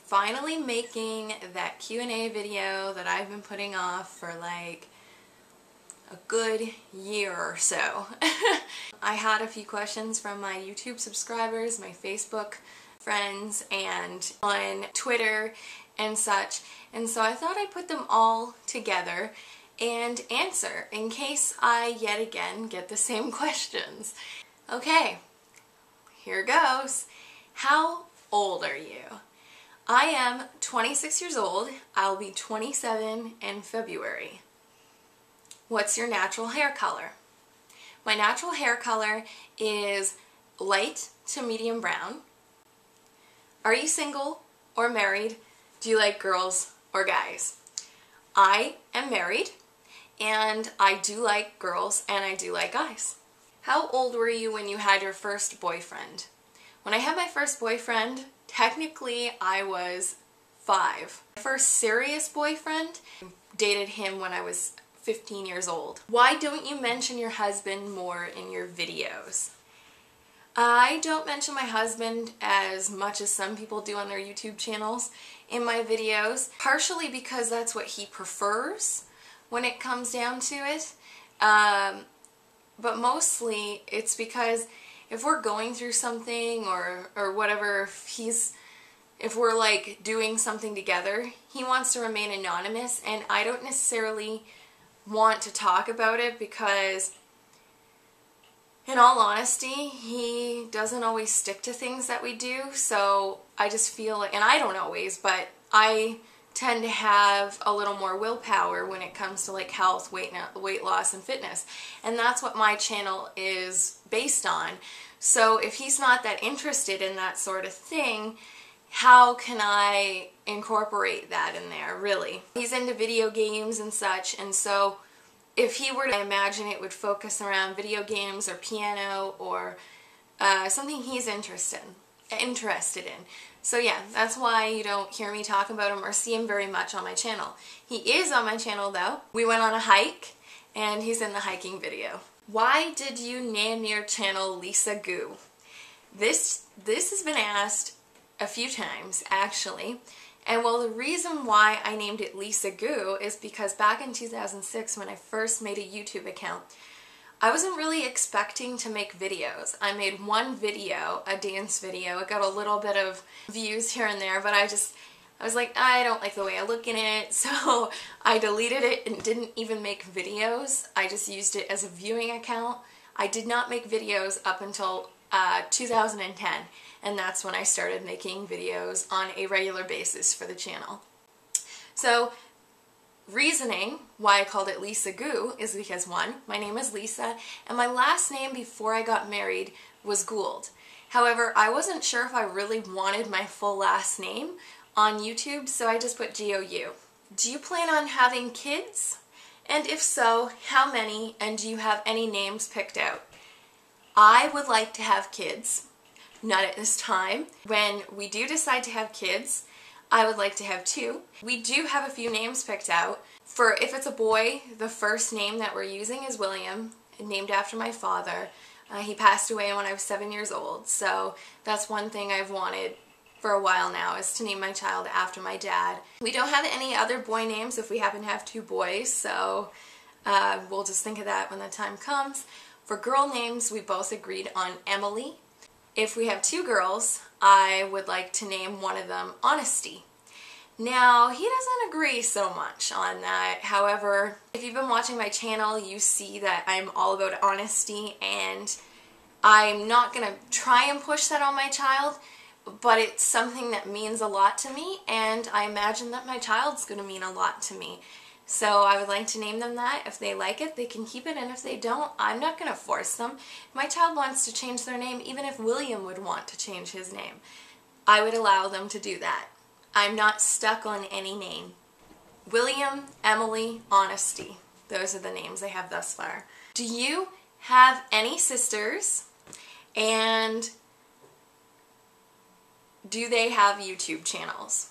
finally making that Q&A video that I've been putting off for like a good year or so. I had a few questions from my YouTube subscribers, my Facebook friends, and on Twitter and such, and so I thought I'd put them all together and answer in case I yet again get the same questions. Okay, here goes. How old are you? I am 26 years old. I'll be 27 in February. What's your natural hair color? My natural hair color is light to medium brown. Are you single or married? Do you like girls or guys? I am married, and I do like girls and I do like guys. How old were you when you had your first boyfriend? When I had my first boyfriend, technically I was 5. My first serious boyfriend, dated him when I was 15 years old. Why don't you mention your husband more in your videos? I don't mention my husband as much as some people do on their YouTube channels in my videos, partially because that's what he prefers when it comes down to it, but mostly it's because if we're going through something or whatever, if we're like doing something together, he wants to remain anonymous, and I don't necessarily want to talk about it because, in all honesty, he doesn't always stick to things that we do, so I just feel like, and I don't always, but I tend to have a little more willpower when it comes to like health, weight loss, and fitness, and that's what my channel is based on. So if he's not that interested in that sort of thing, how can I incorporate that in there, really? He's into video games and such, and so if he were to, I imagine it would focus around video games or piano or something he's interested in. So yeah, that's why you don't hear me talk about him or see him very much on my channel. He is on my channel though. We went on a hike and he's in the hiking video. Why did you name your channel LisaGou? This has been asked a few times actually, and well, the reason why I named it LisaGou is because back in 2006 when I first made a YouTube account, I wasn't really expecting to make videos. I made one video, a dance video. It got a little bit of views here and there, but I was like, I don't like the way I look in it, so I deleted it and didn't even make videos. I just used it as a viewing account. I did not make videos up until 2010, and that's when I started making videos on a regular basis for the channel. So, reasoning why I called it LisaGou is because, one, my name is Lisa, and my last name before I got married was Gould. However, I wasn't sure if I really wanted my full last name on YouTube, so I just put G-O-U. Do you plan on having kids? And if so, how many, and do you have any names picked out? I would like to have kids, not at this time. When we do decide to have kids, I would like to have 2. We do have a few names picked out. For if it's a boy, the first name that we're using is William, named after my father. He passed away when I was 7 years old, so that's one thing I've wanted for a while now, is to name my child after my dad. We don't have any other boy names if we happen to have 2 boys, so we'll just think of that when the time comes. For girl names, we both agreed on Emily. If we have 2 girls, I would like to name one of them Honesty. Now, he doesn't agree so much on that. However, if you've been watching my channel, you see that I'm all about honesty, and I'm not going to try and push that on my child, but it's something that means a lot to me, and I imagine that my child's going to mean a lot to me. So I would like to name them that. If they like it, they can keep it, and if they don't, I'm not going to force them. If my child wants to change their name, even if William would want to change his name, I would allow them to do that. I'm not stuck on any name. William, Emily, Honesty. Those are the names I have thus far. Do you have any sisters? And do they have YouTube channels?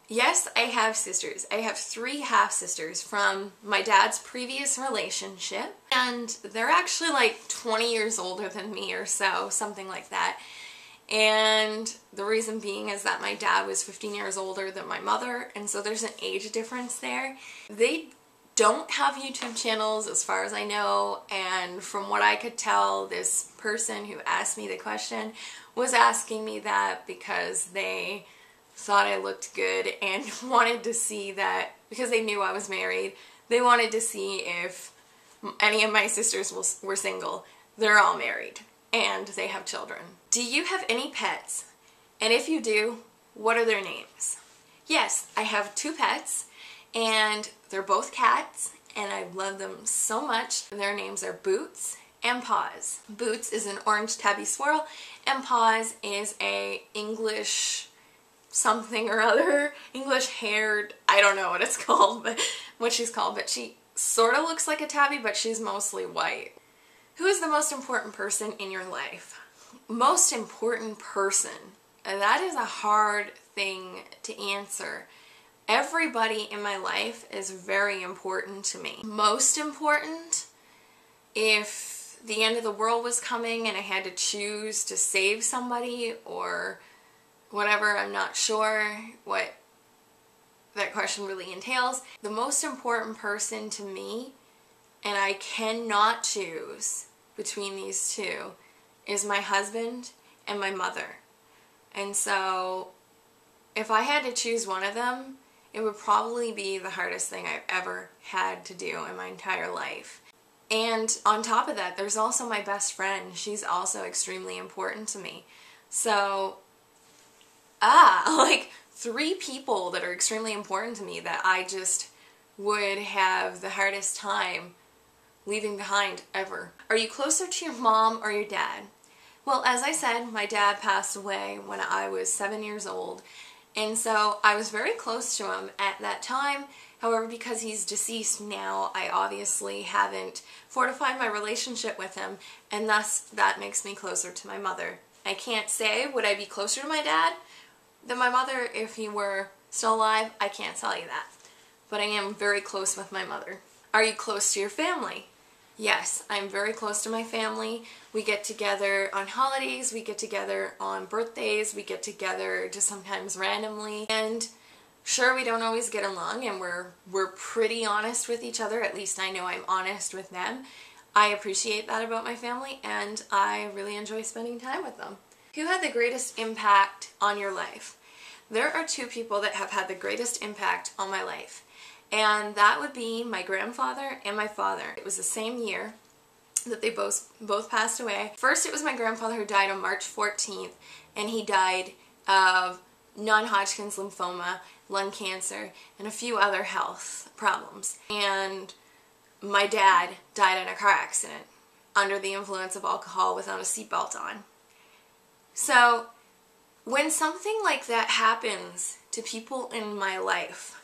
Yes, I have sisters. I have 3 half-sisters from my dad's previous relationship, and they're actually like 20 years older than me or so, something like that. And the reason being is that my dad was 15 years older than my mother, and so there's an age difference there. They don't have YouTube channels as far as I know, and from what I could tell, this person who asked me the question was asking me that because they thought I looked good and wanted to see that, because they knew I was married, they wanted to see if any of my sisters were single. They're all married and they have children. Do you have any pets? And if you do, what are their names? Yes, I have 2 pets, and they're both cats, and I love them so much. Their names are Boots and Paws. Boots is an orange tabby swirl, and Paws is a English something or other, English haired, I don't know what it's called, but what she's called, but she sort of looks like a tabby, but she's mostly white. Who is the most important person in your life? Most important person. That is a hard thing to answer. Everybody in my life is very important to me. Most important, if the end of the world was coming and I had to choose to save somebody or whatever, I'm not sure what that question really entails. The most important person to me, and I cannot choose between these two, is my husband and my mother. And so if I had to choose one of them, it would probably be the hardest thing I've ever had to do in my entire life. And on top of that, there's also my best friend. She's also extremely important to me. So, like 3 people that are extremely important to me that I just would have the hardest time leaving behind ever. Are you closer to your mom or your dad? Well, as I said, my dad passed away when I was 7 years old, and so I was very close to him at that time. However, because he's deceased now, I obviously haven't fortified my relationship with him, and thus that makes me closer to my mother. I can't say would I be closer to my dad than my mother if he were still alive. I can't tell you that. But I am very close with my mother. Are you close to your family? Yes, I'm very close to my family. We get together on holidays, we get together on birthdays, we get together just sometimes randomly. And sure, we don't always get along, and we're pretty honest with each other. At least I know I'm honest with them. I appreciate that about my family, and I really enjoy spending time with them. Who had the greatest impact on your life? There are 2 people that have had the greatest impact on my life, and that would be my grandfather and my father. It was the same year that they both passed away. First, it was my grandfather who died on March 14th, and he died of non-Hodgkin's lymphoma, lung cancer, and a few other health problems. And my dad died in a car accident under the influence of alcohol without a seatbelt on. So when something like that happens to people in my life,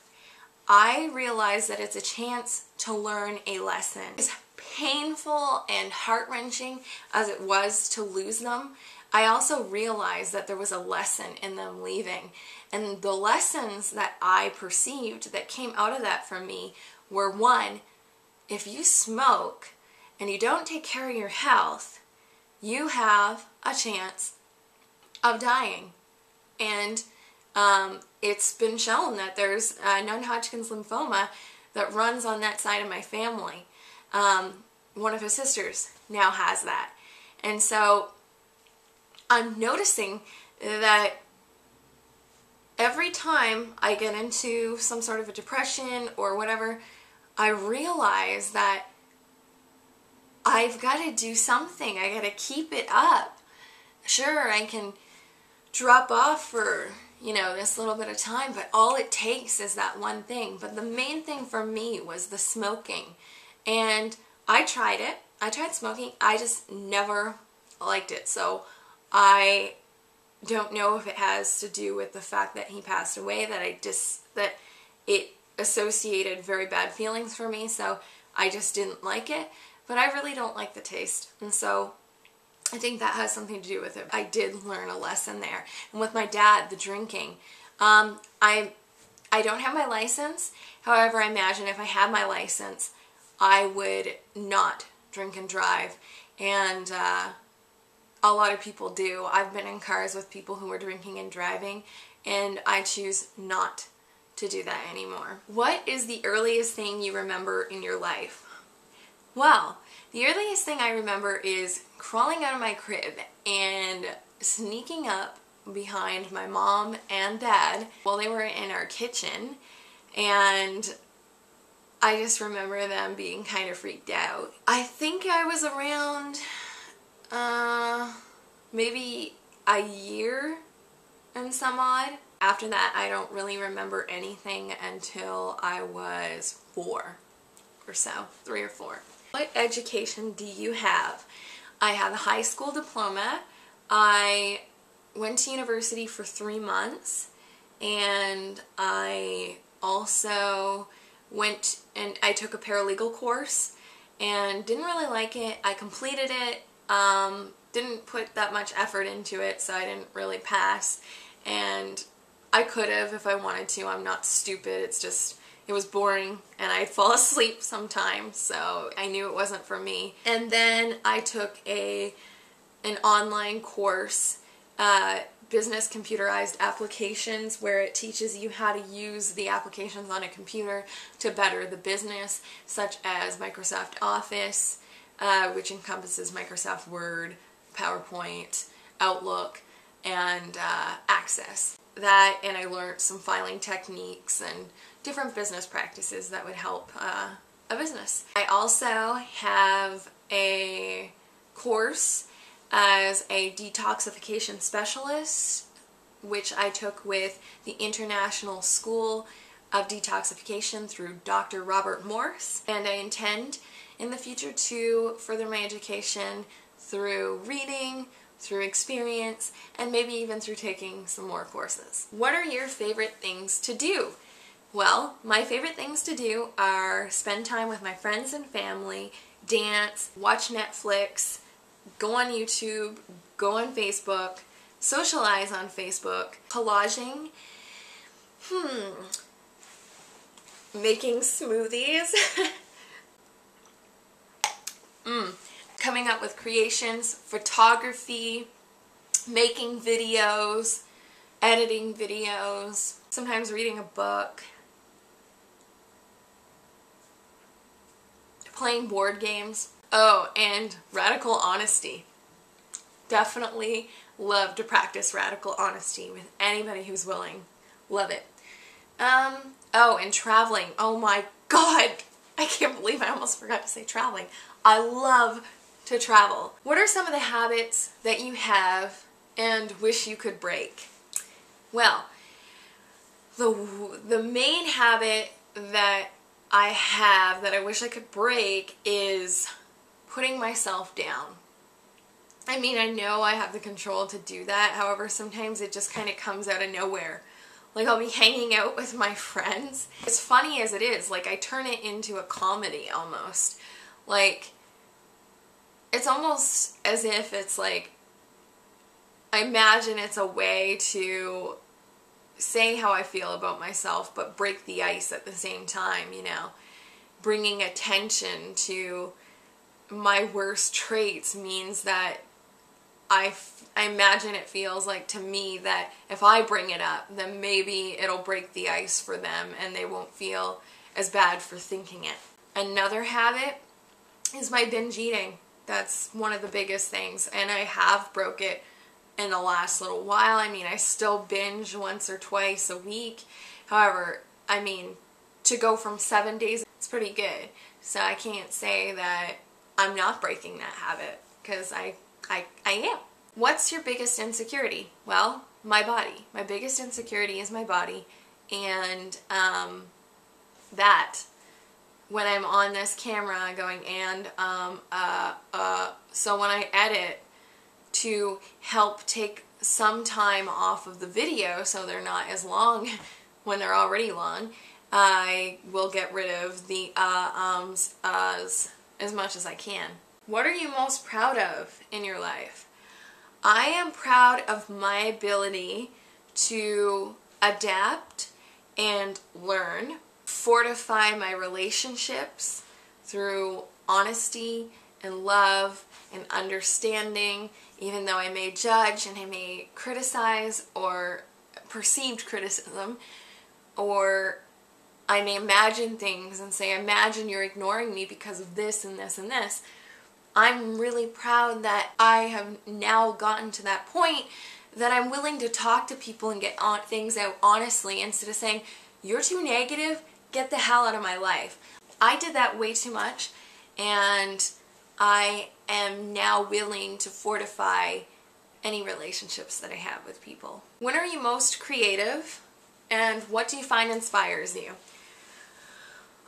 I realize that it's a chance to learn a lesson. As painful and heart-wrenching as it was to lose them, I also realized that there was a lesson in them leaving. And the lessons that I perceived that came out of that for me were, 1, if you smoke and you don't take care of your health, you have a chance of dying. And it's been shown that there's non-Hodgkin's lymphoma that runs on that side of my family. One of his sisters now has that. And so I'm noticing that every time I get into some sort of a depression or whatever, I realize that I've got to do something. I got to keep it up. Sure, I can drop off for, this little bit of time, but all it takes is that one thing. But the main thing for me was the smoking. And I tried it. I tried smoking. I just never liked it. So I don't know if it has to do with the fact that he passed away, that it associated very bad feelings for me, so I just didn't like it. But I really don't like the taste, and so I think that has something to do with it. I did learn a lesson there. And with my dad, the drinking, I don't have my license. However, I imagine if I had my license, I would not drink and drive. And a lot of people do. I've been in cars with people who were drinking and driving, and I choose not to do that anymore. What is the earliest thing you remember in your life? Well, the earliest thing I remember is crawling out of my crib and sneaking up behind my mom and dad while they were in our kitchen, and I just remember them being kind of freaked out. I think I was around maybe a year and some odd. After that, I don't really remember anything until I was 4 or so, 3 or 4. What education do you have? I have a high school diploma. I went to university for 3 months, and I also went and I took a paralegal course and didn't really like it. I completed it, didn't put that much effort into it, so I didn't really pass, and I could have if I wanted to. I'm not stupid, it's just it was boring and I'd fall asleep sometimes, so I knew it wasn't for me. And then I took an online course, business computerized applications, where it teaches you how to use the applications on a computer to better the business, such as Microsoft Office, which encompasses Microsoft Word, PowerPoint, Outlook, and Access. That, and I learned some filing techniques and different business practices that would help a business. I also have a course as a detoxification specialist, which I took with the International School of Detoxification through Dr. Robert Morse, and I intend in the future to further my education through reading, through experience, and maybe even through taking some more courses. What are your favorite things to do? Well, my favorite things to do are spend time with my friends and family, dance, watch Netflix, go on YouTube, go on Facebook, socialize on Facebook, collaging, making smoothies, coming up with creations, photography, making videos, editing videos, sometimes reading a book, playing board games. Oh, and radical honesty. Definitely love to practice radical honesty with anybody who's willing. Love it. Oh, and traveling. Oh my God. I can't believe I almost forgot to say traveling. I love to travel. What are some of the habits that you have and wish you could break? Well, the main habit that I have that I wish I could break is putting myself down. I mean, I know I have the control to do that, however, sometimes it just kind of comes out of nowhere. Like, I'll be hanging out with my friends. As funny as it is, like, I turn it into a comedy almost. Like, it's almost as if it's like, I imagine it's a way to say how I feel about myself, but break the ice at the same time, you know. Bringing attention to my worst traits means that I imagine it feels like to me that if I bring it up, then maybe it'll break the ice for them and they won't feel as bad for thinking it. Another habit is my binge eating. That's one of the biggest things, and I have broke it in the last little while. I mean, I still binge once or twice a week. However, I mean, to go from 7 days, it's pretty good. So I can't say that I'm not breaking that habit, because I am. What's your biggest insecurity? Well, my body. My biggest insecurity is my body, and that when I'm on this camera going so when I edit to help take some time off of the video so they're not as long when they're already long, I will get rid of the as much as I can. What are you most proud of in your life? I am proud of my ability to adapt and learn, fortify my relationships through honesty and love and understanding, even though I may judge and I may criticize or perceived criticism, or I may imagine things and say, imagine you're ignoring me because of this and this and this. I'm really proud that I have now gotten to that point that I'm willing to talk to people and get things out honestly instead of saying, you're too negative, get the hell out of my life. I did that way too much, and I am now willing to fortify any relationships that I have with people. When are you most creative, and what do you find inspires you?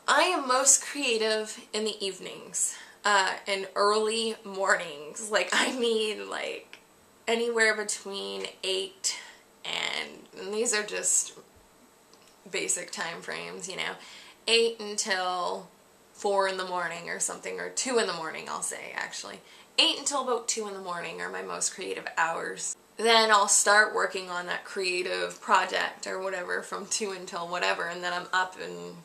I am most creative in the evenings, in early mornings. Like, I mean, like, anywhere between 8 and these are just basic time frames, you know, 8 until 4 in the morning or something, or 2 in the morning, I'll say, actually. 8 until about 2 in the morning are my most creative hours. Then I'll start working on that creative project or whatever from 2 until whatever, and then I'm up and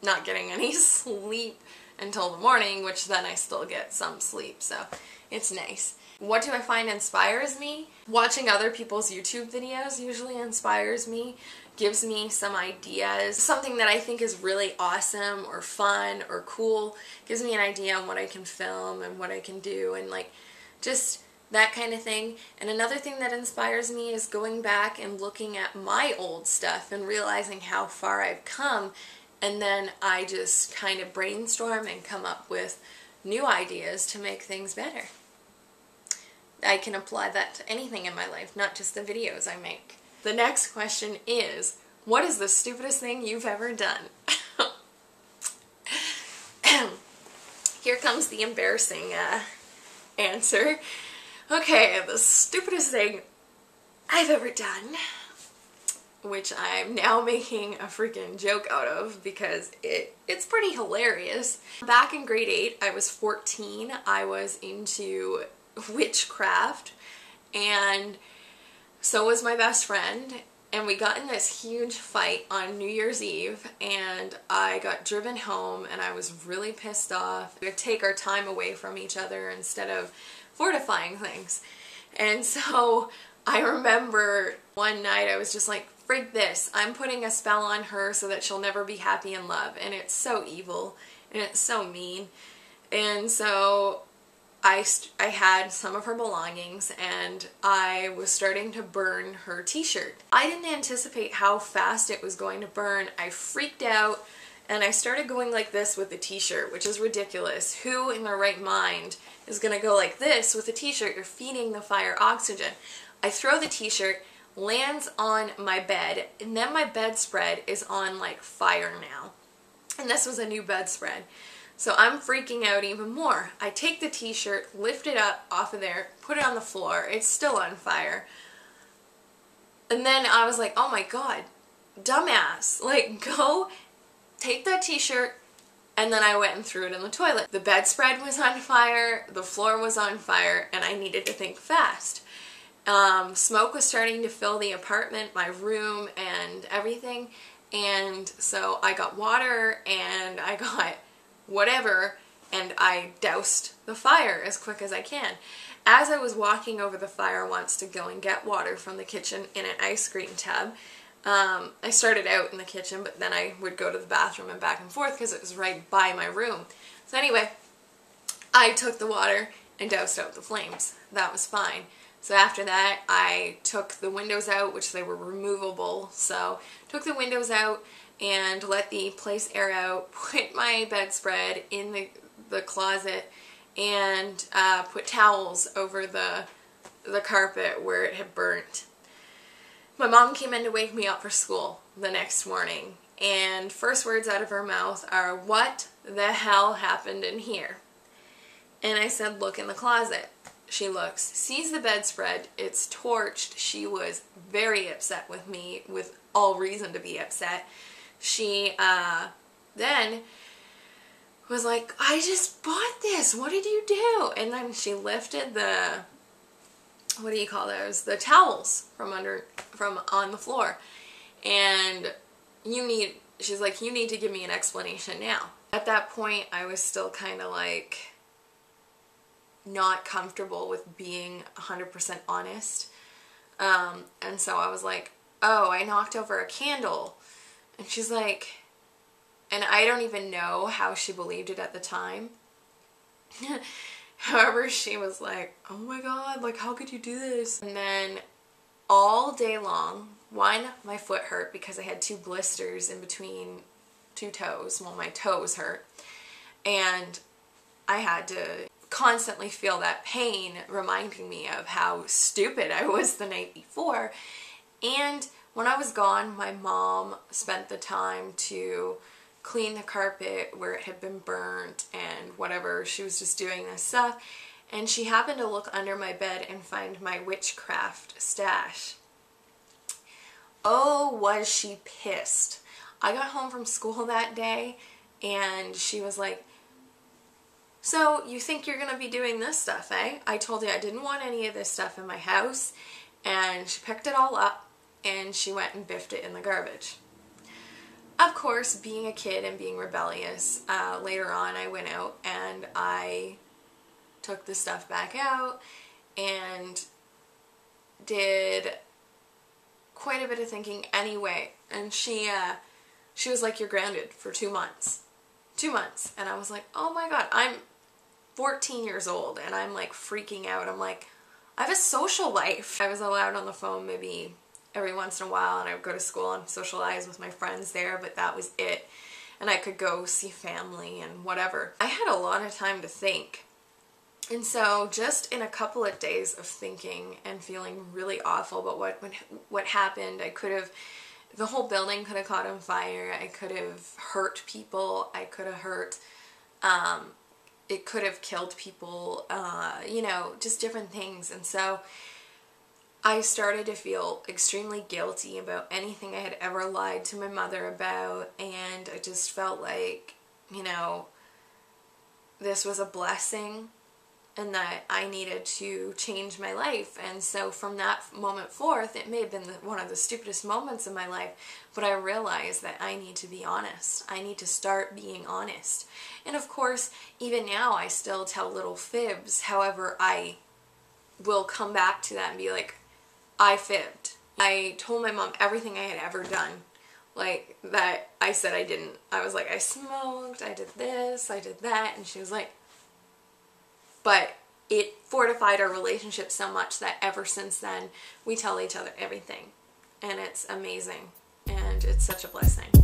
not getting any sleep until the morning, which then I still get some sleep, so it's nice. What do I find inspires me? Watching other people's YouTube videos usually inspires me, gives me some ideas. Something that I think is really awesome or fun or cool gives me an idea on what I can film and what I can do, and like just that kind of thing. And another thing that inspires me is going back and looking at my old stuff and realizing how far I've come, and then I just kind of brainstorm and come up with new ideas to make things better. I can apply that to anything in my life, not just the videos I make. The next question is, what is the stupidest thing you've ever done? Here comes the embarrassing answer. Okay, the stupidest thing I've ever done, which I'm now making a freaking joke out of because it's pretty hilarious. Back in grade 8, I was 14, I was into witchcraft, and so was my best friend, and we got in this huge fight on New Year's Eve, and I got driven home, and I was really pissed off. We would take our time away from each other instead of fortifying things. And so I remember one night I was just like, frig this, I'm putting a spell on her so that she'll never be happy in love, and it's so evil, and it's so mean. And so I had some of her belongings, and I was starting to burn her t-shirt. I didn't anticipate how fast it was going to burn. I freaked out, and I started going like this with the t-shirt, which is ridiculous. Who in their right mind is going to go like this with a t-shirt? You're feeding the fire oxygen. I throw the t-shirt, lands on my bed, and then my bedspread is on like fire now. And this was a new bedspread. So I'm freaking out even more. I take the t-shirt, lift it up off of there, put it on the floor. It's still on fire. And then I was like, oh my god, dumbass. Like, go take that t-shirt. And then I went and threw it in the toilet. The bedspread was on fire, the floor was on fire, and I needed to think fast. Smoke was starting to fill the apartment, my room, and everything. And so I got water, and I got whatever, and I doused the fire as quick as I can. As I was walking over the fire once to go and get water from the kitchen in an ice cream tub, I started out in the kitchen, but then I would go to the bathroom and back and forth because it was right by my room. So anyway, I took the water and doused out the flames. That was fine. So after that, I took the windows out, which they were removable, so took the windows out and let the place air out, put my bedspread in the closet, and put towels over the carpet where it had burnt. My mom came in to wake me up for school the next morning, and first words out of her mouth are, "What the hell happened in here?" And I said, "Look in the closet." She looks, sees the bedspread, it's torched. She was very upset with me, with all reason to be upset. She then was like, "I just bought this, what did you do?" And then she lifted the, what do you call those, the towels from on the floor. And she's like, "You need to give me an explanation now." At that point, I was still kind of like, not comfortable with being 100% honest. And so I was like, oh, I knocked over a candle. And she's like, and I don't even know how she believed it at the time. However, she was like, oh my God, like, how could you do this? And then all day long, one, my foot hurt because I had 2 blisters in between 2 toes. Well, my toes hurt. And I had to constantly feel that pain reminding me of how stupid I was the night before. And when I was gone, my mom spent the time to clean the carpet where it had been burnt and whatever. She was just doing this stuff. And she happened to look under my bed and find my witchcraft stash. Oh, was she pissed. I got home from school that day and she was like, so you think you're going to be doing this stuff, eh? I told you I didn't want any of this stuff in my house. And she picked it all up and she went and biffed it in the garbage. Of course, being a kid and being rebellious, later on I went out and I took the stuff back out and did quite a bit of thinking anyway. And she was like, you're grounded for 2 months. 2 months. And I was like, oh my God, I'm 14 years old and I'm like freaking out. I'm like, I have a social life. I was allowed on the phone maybe every once in a while, and I would go to school and socialize with my friends there, but that was it. And I could go see family and whatever. I had a lot of time to think. And so just in a couple of days of thinking and feeling really awful about what happened, the whole building could have caught on fire. I could have hurt people. I could have hurt, it could have killed people, you know, just different things. And so I started to feel extremely guilty about anything I had ever lied to my mother about, and I just felt like, you know, this was a blessing and that I needed to change my life. And so from that moment forth, it may have been one of the stupidest moments in my life, but I realized that I need to be honest. I need to start being honest. And of course, even now I still tell little fibs. However, I will come back to that and be like, I fibbed. I told my mom everything I had ever done, like that I said I didn't. I was like, I smoked, I did this, I did that, and she was like, but it fortified our relationship so much that ever since then, we tell each other everything, and it's amazing, and it's such a blessing.